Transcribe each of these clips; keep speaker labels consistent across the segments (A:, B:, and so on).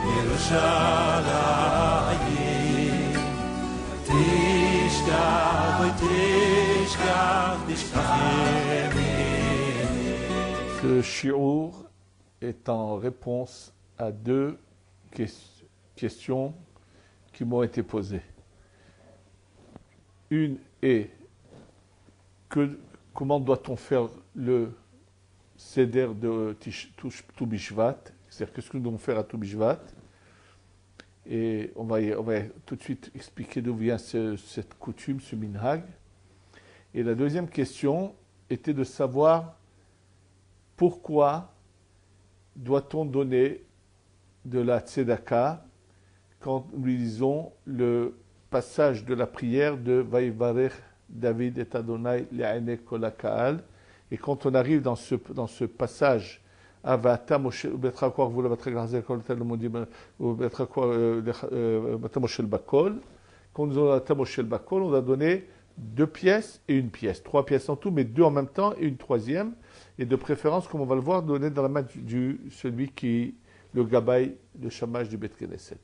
A: ירושלים תשכח ותשכח תשכח ימיני.
B: Ce shiur est en réponse à deux questions qui m'ont été posées. Une est comment doit-on faire le Seder de Tu Bishvat, c'est-à-dire qu'est-ce que nous devons faire à Tu Bishvat. Et on va tout de suite expliquer d'où vient cette coutume, ce minhag. Et la deuxième question était de savoir pourquoi doit-on donner de la tzedaka quand nous lisons le passage de la prière de Vaïvarech David et Adonai Le'ane Kol HaKa'al. Et quand on arrive dans ce passage, Avata Moshe Betra vous le Kol Tel Modim ou Betra Moshe Bakol. Quand nous avons Moshe Bakol, on a donné 2 pièces et 1 pièce, 3 pièces en tout, mais 2 en même temps et une troisième. Et de préférence, comme on va le voir, donné dans la main celui qui le gabaï, le chamage du Beth Knesset.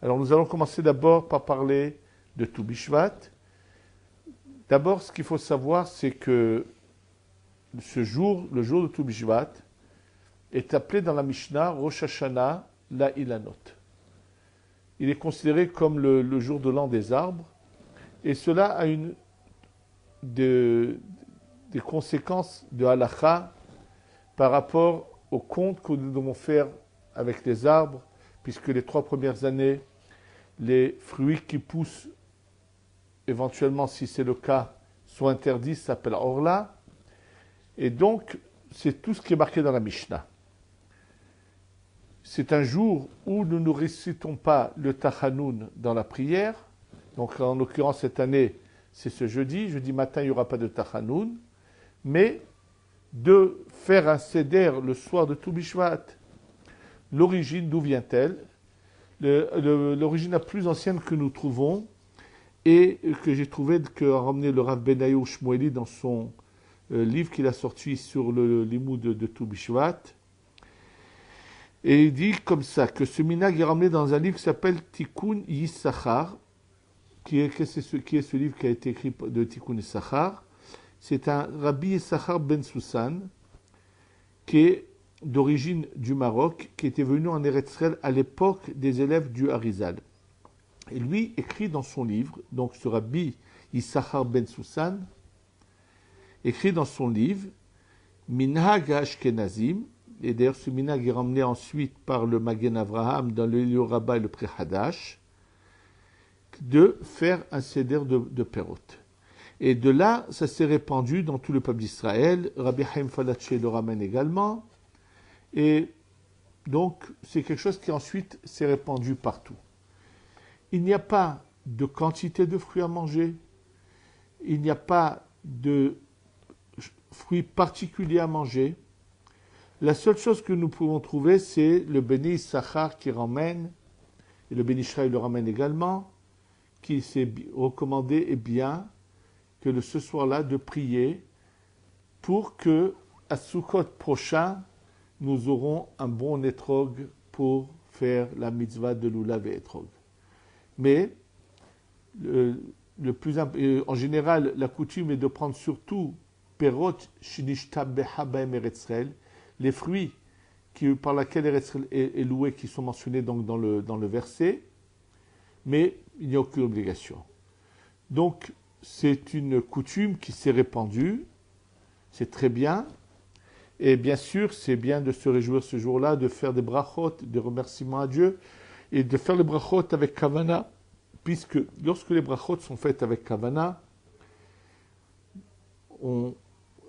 B: Alors nous allons commencer d'abord par parler de Tu Bishvat. D'abord, ce qu'il faut savoir, c'est que ce jour, le jour de Tu Bishvat, est appelé dans la Mishnah Rosh Hashanah la Ilanot. Il est considéré comme le jour de l'an des arbres, et cela a des conséquences de halakha par rapport au compte que nous devons faire avec les arbres, puisque les 3 premières années, les fruits qui poussent, éventuellement, si c'est le cas, sont interdits, ça s'appelle orla. Et donc, c'est tout ce qui est marqué dans la Mishnah. C'est un jour où nous ne récitons pas le Tachanoun dans la prière. Donc, en l'occurrence, cette année, c'est ce jeudi. Jeudi matin, il n'y aura pas de Tachanoun. Mais de faire un seder le soir de Tu Bishvat, l'origine, d'où vient-elle? L'origine la plus ancienne que nous trouvons et que j'ai trouvé qu'a ramené le Rav Benaïou Shmueli dans son livre qu'il a sorti sur le limoud de Tu Bishvat. Et il dit comme ça, que ce minhag est ramené dans un livre qui s'appelle Tikkun Yissachar, qui est ce livre qui a été écrit de Tikkun Yissachar. C'est un Rabbi Yissachar Ben Soussan, qui est d'origine du Maroc, qui était venu en Eretz Israël à l'époque des élèves du Harizal. Et lui écrit dans son livre, donc ce Rabbi Yissachar Ben Soussan, écrit dans son livre, Minhag Ashkenazim, et d'ailleurs ce minhag est ramené ensuite par le Magen Avraham dans le Elio Rabbah et le Pri Hadash, de faire un seder de Perot. Et de là, ça s'est répandu dans tout le peuple d'Israël. Rabbi Chaim Falaché le ramène également. Et donc, c'est quelque chose qui ensuite s'est répandu partout. Il n'y a pas de quantité de fruits à manger. Il n'y a pas de fruits particuliers à manger. La seule chose que nous pouvons trouver, c'est le Béni Issachar qui ramène, et le Béni Israël le ramène également, qui s'est recommandé et bien que ce soir-là, de prier pour que, à Sukkot prochain, nous aurons un bon étrog pour faire la mitzvah de Lulav et étrog. Mais, en général, la coutume est de prendre surtout perot shinishta beha b'hem Eretz Israël, les fruits par lesquels Eretz Israël est loué, qui sont mentionnés donc dans le verset, mais il n'y a aucune obligation. Donc, c'est une coutume qui s'est répandue, c'est très bien, et bien sûr, c'est bien de se réjouir ce jour-là, de faire des brachot, des remerciements à Dieu, et de faire les brachot avec kavana, puisque lorsque les brachot sont faites avec kavana,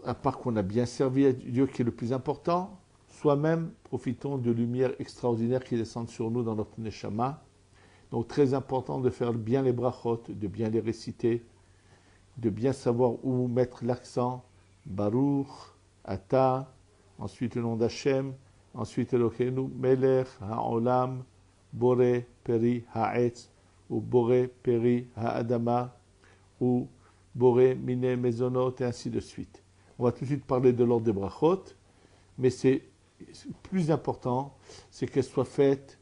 B: à part qu'on a bien servi à Dieu, qui est le plus important, soi-même profitons de lumières extraordinaires qui descendent sur nous dans notre neshama. Donc très important de faire bien les brachot, de bien les réciter, de bien savoir où mettre l'accent, Baruch, Ata, ensuite le nom d'Hachem, ensuite Eloheinu, Melech, Ha'olam, Boré, Peri, Ha'etz, ou Boré, Peri, Ha'adama, ou Boré, Mine, Mezonot, et ainsi de suite. On va tout de suite parler de l'ordre des brachot, mais c'est le plus important, c'est qu'elle soit faite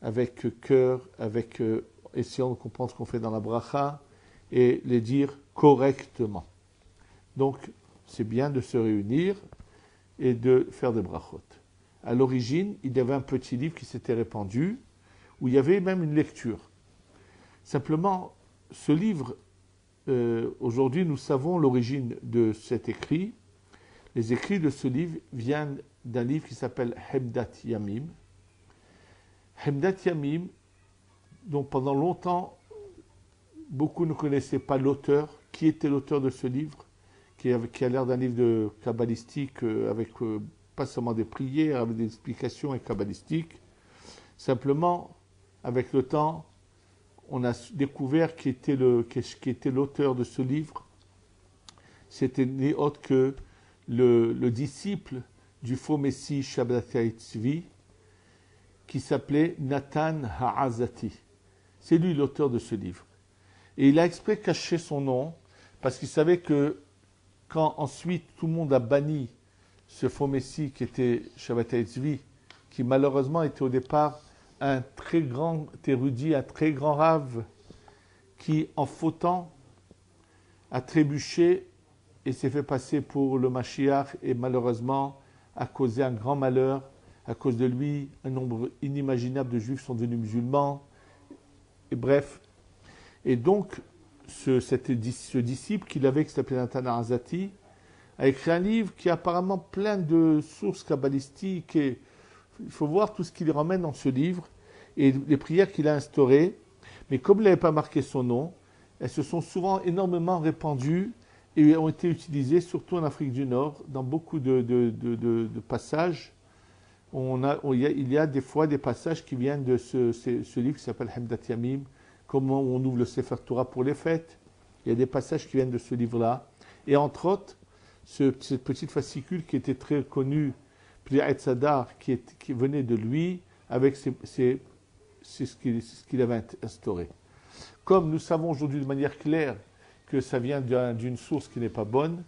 B: avec cœur, essayant de comprendre ce qu'on fait dans la bracha et les dire correctement. Donc, c'est bien de se réunir et de faire des brachot. À l'origine, il y avait un petit livre qui s'était répandu, où il y avait même une lecture. Simplement, ce livre, aujourd'hui, nous savons l'origine de cet écrit. Les écrits de ce livre viennent d'un livre qui s'appelle Hemdat Yamim. Hemdat Yamim, dont pendant longtemps, beaucoup ne connaissaient pas l'auteur. Qui était l'auteur de ce livre, qui a l'air d'un livre de kabbalistique, avec pas seulement des prières, avec des explications et kabbalistiques. Simplement, avec le temps, on a découvert qui était l'auteur de ce livre. C'était ni autre que le disciple du faux Messie Shabbatai Tzvi, qui s'appelait Nathan Ha'azati. C'est lui l'auteur de ce livre. Et il a exprès caché son nom, parce qu'il savait que quand ensuite tout le monde a banni ce faux Messie qui était Shabbatai Tzvi, qui malheureusement était au départ un très grand érudit, un très grand rave, qui en fautant a trébuché et s'est fait passer pour le Mashiach et malheureusement a causé un grand malheur. À cause de lui, un nombre inimaginable de juifs sont devenus musulmans. Et bref. Et donc, ce disciple qu'il avait, qui s'appelait Nathan Ha'azati, a écrit un livre qui est apparemment plein de sources kabbalistiques. Et il faut voir tout ce qu'il ramène dans ce livre et les prières qu'il a instaurées. Mais comme il n'avait pas marqué son nom, elles se sont souvent énormément répandues et ont été utilisées, surtout en Afrique du Nord, dans beaucoup de passages. Il y a des fois des passages qui viennent de ce livre qui s'appelle Hemdat Yamim, comment on ouvre le Sefer Torah pour les fêtes. Il y a des passages qui viennent de ce livre-là. Et entre autres, cette petite fascicule qui était très connue, Pli'at Sadar, qui venait de lui, avec c'est ce qu'il avait instauré. Comme nous savons aujourd'hui de manière claire que ça vient d'une source qui n'est pas bonne,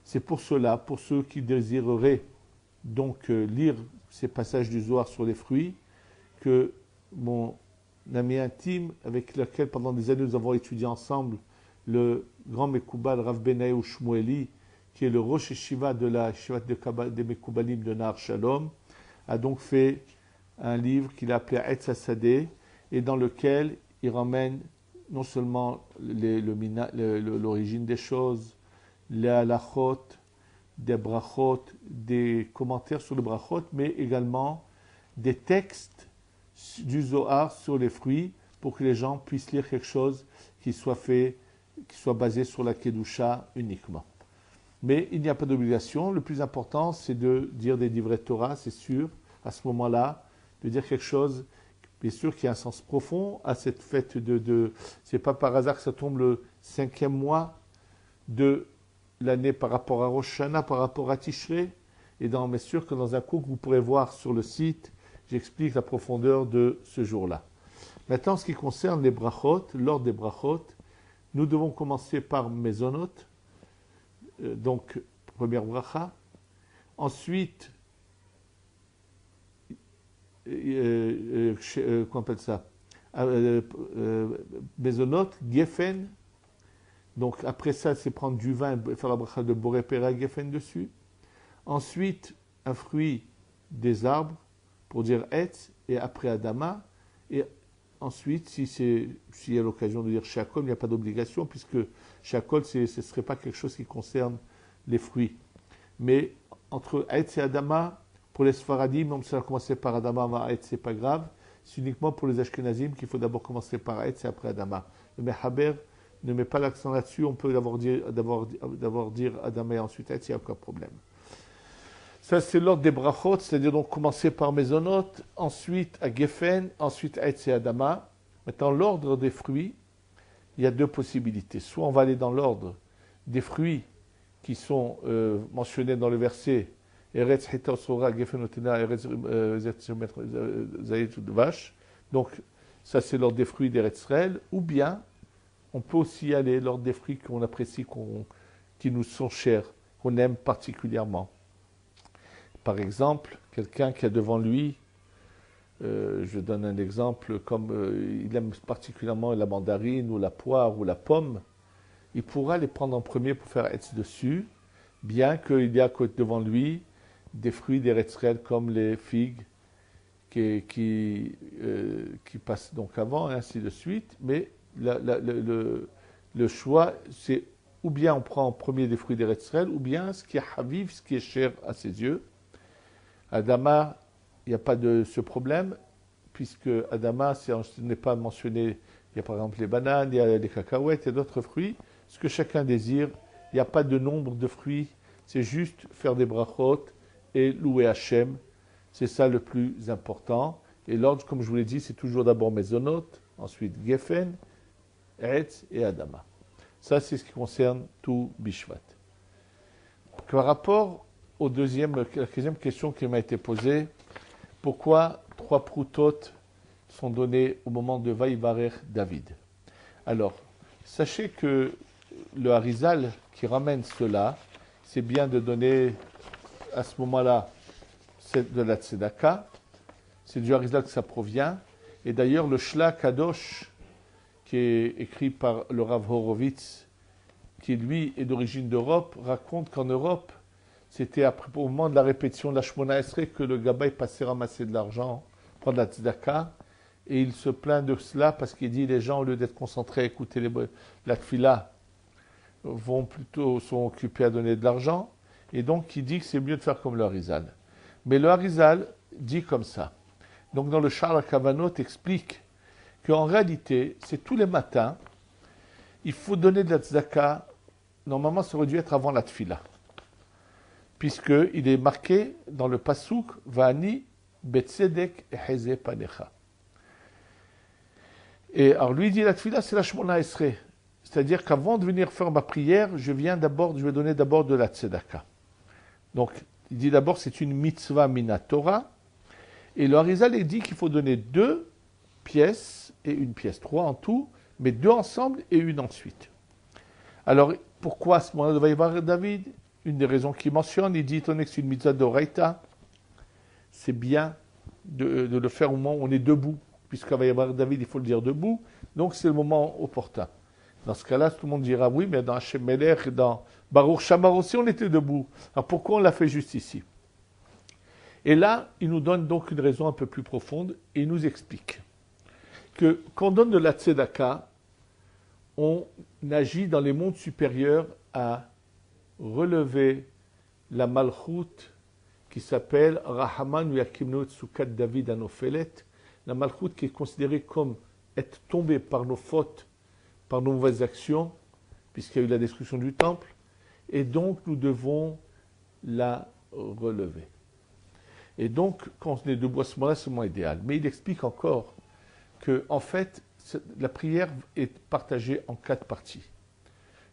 B: c'est pour cela, pour ceux qui désireraient donc lire ces passages du Zohar sur les fruits, que mon ami intime, avec lequel pendant des années nous avons étudié ensemble, le grand Mekoubal Rav Benaïou Shmueli, qui est le Rosh Yeshiva de la Yeshiva des Mekoubalim de Nahar Shalom, a donc fait un livre qu'il a appelé Etz Hasadeh, et dans lequel il ramène non seulement l'origine des choses, les halachot, des brachot, des commentaires sur le brachot, mais également des textes du Zohar sur les fruits pour que les gens puissent lire quelque chose qui soit basé sur la Kedusha uniquement. Mais il n'y a pas d'obligation. Le plus important, c'est de dire des divrei Torah, c'est sûr, à ce moment-là, de dire quelque chose, bien sûr, qui a un sens profond à cette fête c'est pas par hasard que ça tombe le 5e mois de l'année par rapport à Rosh Hashanah, par rapport à Tishrei. Et bien sûr que dans un cours que vous pourrez voir sur le site, j'explique la profondeur de ce jour-là. Maintenant, en ce qui concerne les brachot, l'ordre des brachot, nous devons commencer par Mezonot, donc première bracha. Ensuite, qu'on appelle ça Mezonot, Geffen. Donc après ça, c'est prendre du vin et faire la bracha de Boré Pera Geffen dessus. Ensuite, un fruit des arbres pour dire Etz, et après Adama. Et ensuite, s'il y a l'occasion de dire Shakol, il n'y a pas d'obligation, puisque Shakol, ce ne serait pas quelque chose qui concerne les fruits. Mais entre Etz et Adama, pour les Sfaradim, même si on a commencé par Adama avant Etz, c'est pas grave. C'est uniquement pour les Ashkenazim qu'il faut d'abord commencer par Etz et après Adama. Le Mechaber ne met pas l'accent là-dessus, on peut d'abord dire Adama et ensuite Etz, il n'y a aucun problème. Ça, c'est l'ordre des brachot, c'est-à-dire donc commencer par Mezonot, ensuite à Geffen, ensuite Etz et Adama. Maintenant, l'ordre des fruits, il y a deux possibilités. Soit on va aller dans l'ordre des fruits qui sont mentionnés dans le verset Eretz Heta Sora Geffen Otena Eretz Zayet Vache. Donc, ça, c'est l'ordre des fruits d'Eretz Israël. Ou bien, on peut aussi aller l'ordre des fruits qu'on apprécie, qui nous sont chers, qu'on aime particulièrement. par exemple, quelqu'un qui a devant lui, je donne un exemple, comme il aime particulièrement la mandarine ou la poire ou la pomme, il pourra les prendre en premier pour faire etz dessus, bien qu'il y a devant lui des fruits d'Eretzrel comme les figues qui passent donc avant, et ainsi de suite. Mais le choix, c'est ou bien on prend en premier des fruits d'Eretzrel, ou bien ce qui est haviv, ce qui est cher à ses yeux. Adama, il n'y a pas de ce problème, puisque Adama, ce n'est pas mentionné, il y a par exemple les bananes, il y a les cacahuètes, il y a d'autres fruits, ce que chacun désire. Il n'y a pas de nombre de fruits, c'est juste faire des brachot et louer Hachem. C'est ça le plus important. Et l'ordre, comme je vous l'ai dit, c'est toujours d'abord Mezonot, ensuite Geffen, Etz et Adama. Ça, c'est ce qui concerne tout Bishvat. Par rapport la deuxième question qui m'a été posée, pourquoi 3 proutot sont donnés au moment de Vaïvarer David? Alors, sachez que le Harizal qui ramène cela, c'est bien de donner à ce moment-là de la tzedaka. C'est du Harizal que ça provient. Et d'ailleurs, le Shla Kadosh, qui est écrit par le Rav Horowitz, qui lui est d'origine d'Europe, raconte qu'en Europe, c'était au moment de la répétition de la Shmona Esrei que le Gabbai passait ramasser de l'argent, prendre la tzedaka, et il se plaint de cela parce qu'il dit les gens, au lieu d'être concentrés à écouter la tfila, sont occupés à donner de l'argent, et donc il dit que c'est mieux de faire comme le Harizal. Mais le Harizal dit comme ça. Donc dans le Sha'ar HaKavanot explique qu'en réalité, c'est tous les matins, il faut donner de la tzedaka, normalement ça aurait dû être avant la tfila, puisqu'il est marqué dans le Pasuk, Va'ani betzedek eheze panecha. Et alors lui dit la tfila, c'est la Shmona Esrei. C'est-à-dire qu'avant de venir faire ma prière, je vais donner d'abord de la tzedaka. Donc, il dit d'abord, c'est une mitzvah minatora. Et le Harizal, il dit qu'il faut donner 2 pièces et une pièce, 3 en tout, mais 2 ensemble et une ensuite. Alors, pourquoi à ce moment-là de Vaïvar David? Une des raisons qu'il mentionne, il dit, étant donné que c'est une mitzvah d'Oraita, c'est bien de le faire au moment où on est debout, puisqu'à Vaïvar David, il faut le dire debout, donc c'est le moment opportun. Dans ce cas-là, tout le monde dira oui, mais dans Hashem Melech et dans Baruch Shamar aussi, on était debout. Alors pourquoi on l'a fait juste ici? Et là, il nous donne donc une raison un peu plus profonde et il nous explique que quand on donne de la tzedaka, on agit dans les mondes supérieurs à relever la malchut qui s'appelle Rahaman Yakimno Tsukat David Anofelet, la malchut qui est considérée comme être tombée par nos fautes, par nos mauvaises actions, puisqu'il y a eu la destruction du temple, et donc nous devons la relever. Et donc, quand on est debout à ce moment-là, c'est le moment idéal. Mais il explique encore que, en fait, la prière est partagée en 4 parties.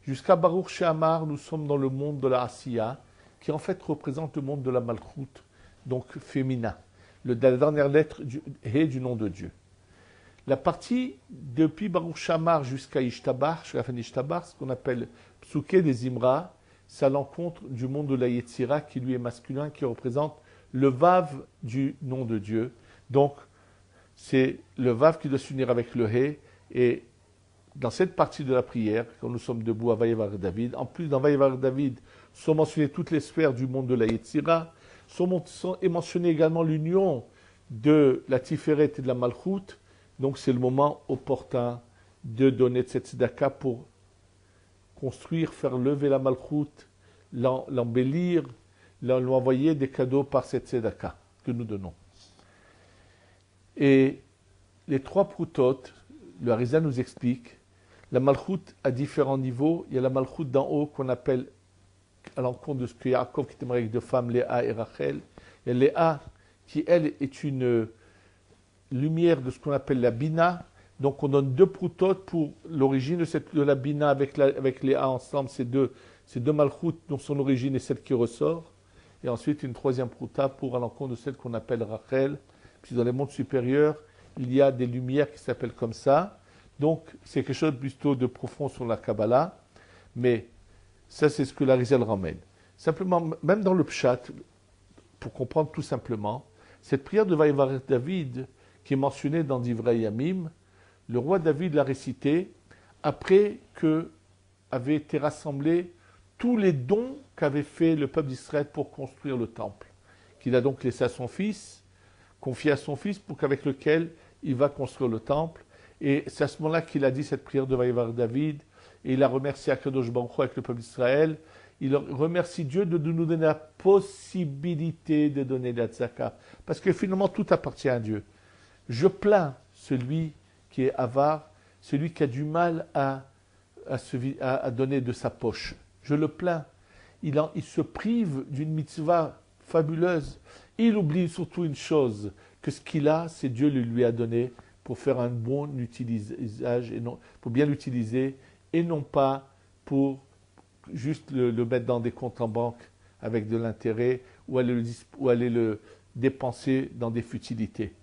B: Jusqu'à Baruch She'amar, nous sommes dans le monde de la Asiya, qui en fait représente le monde de la Malchut, donc féminin, la dernière lettre du nom de Dieu. La partie depuis Baruch She'amar jusqu'à Ishtabar, jusqu'à la fin d'Ishtabar, ce qu'on appelle Psuké des Imra, c'est à l'encontre du monde de la Yetzira, qui lui est masculin, qui représente le Vav du nom de Dieu. Donc, c'est le Vav qui doit s'unir avec le He. Et dans cette partie de la prière, quand nous sommes debout à Vaïvar David, en plus dans Vaïvar David, sont mentionnées toutes les sphères du monde de la Yetzira, est mentionnée également l'union de la Tiferet et de la Malchut. Donc c'est le moment opportun de donner cette tzedaka pour construire, faire lever la Malchut, l'embellir, lui envoyer des cadeaux par cette tzedaka que nous donnons. Et les 3 proutot, le Harizal nous explique, la Malchut à différents niveaux. Il y a la Malchut d'en haut qu'on appelle, à l'encontre de ce que Yaakov qui était marié avec 2 femmes, Léa et Rachel. Il y a Léa qui, elle, est une lumière de ce qu'on appelle la Bina. Donc on donne 2 proutot pour l'origine de la Bina avec Léa ensemble, ces deux Malchut dont son origine est celle qui ressort. Et ensuite une 3e prouta pour à l'encontre de celle qu'on appelle Rachel. Puis dans les mondes supérieurs, il y a des lumières qui s'appellent comme ça. Donc c'est quelque chose plutôt de profond sur la Kabbalah. Mais ça c'est ce que l'Harizal ramène. Simplement, même dans le Pshat, pour comprendre tout simplement, cette prière de Vaïvarer David, qui est mentionnée dans Divrei Yamim, le roi David l'a récitée après que avaient été rassemblés tous les dons qu'avait fait le peuple d'Israël pour construire le temple, qu'il a donc laissé à son fils, confié à son fils, pour qu'avec lequel il va construire le temple. Et c'est à ce moment-là qu'il a dit cette prière de Vaïvarer David, et il a remercié Akadosh Baruch Hu avec le peuple d'Israël. Il remercie Dieu de nous donner la possibilité de donner la tzaka, parce que finalement tout appartient à Dieu. Je plains celui qui est avare, celui qui a du mal à donner de sa poche. Je le plains. Il se prive d'une mitzvah fabuleuse. Il oublie surtout une chose, que ce qu'il a, c'est Dieu lui a donné pour faire un bon utilisage, et non, pour bien l'utiliser, et non pas pour juste le mettre dans des comptes en banque avec de l'intérêt, ou aller le dépenser dans des futilités.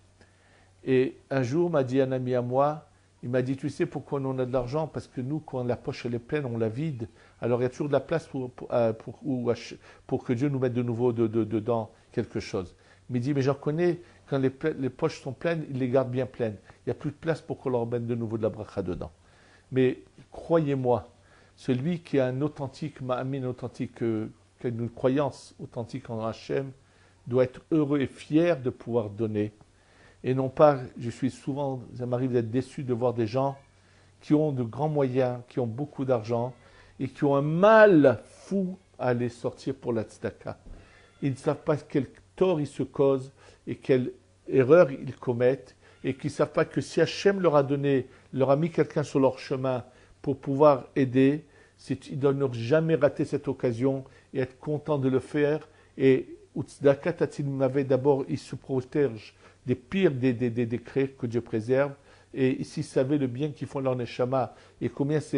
B: Et un jour, m'a dit un ami à moi, il m'a dit, tu sais pourquoi on a de l'argent? Parce que nous, quand la poche elle est pleine, on la vide. Alors il y a toujours de la place pour que Dieu nous mette de nouveau dedans quelque chose. Il me dit, mais j'en connais, quand les poches sont pleines, ils les gardent bien pleines. Il n'y a plus de place pour qu'on leur mette de nouveau de la bracha dedans. Mais croyez-moi, celui qui a un authentique ma'amin authentique, qui a une croyance authentique en Hachem, doit être heureux et fier de pouvoir donner. Et non pas, ça m'arrive d'être déçu de voir des gens qui ont de grands moyens, qui ont beaucoup d'argent, et qui ont un mal fou à les sortir pour la tzedaka. Ils ne savent pas quel tort ils se causent, et quelle erreur ils commettent, et qu'ils ne savent pas que si Hachem leur a mis quelqu'un sur leur chemin pour pouvoir aider, ils doivent ne jamais rater cette occasion, et être contents de le faire. Et tzedaka tatzilum, d'abord, ils se protègent des pires des décrets que Dieu préserve, et s'ils savaient le bien qu'ils font leur neshama, et combien ça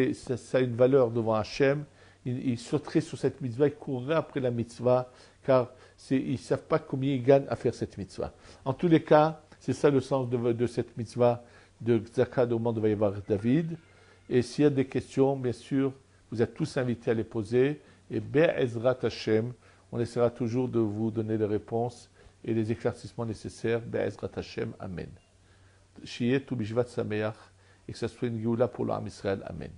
B: a une valeur devant Hachem, ils sauteraient sur cette mitzvah, ils courraient après la mitzvah, car ils ne savent pas combien ils gagnent à faire cette mitzvah. En tous les cas, c'est ça le sens de cette mitzvah de Tzaka au moment de Vaïvarer David. Et s'il y a des questions, bien sûr, vous êtes tous invités à les poser, et Be'ezrat Hashem, on essaiera toujours de vous donner les réponses et les éclaircissements nécessaires. Be'ezrat Hashem, Amen. Shiye tu bishvat sameach, et que ça soit une geoula pour l'Am Israël. Amen.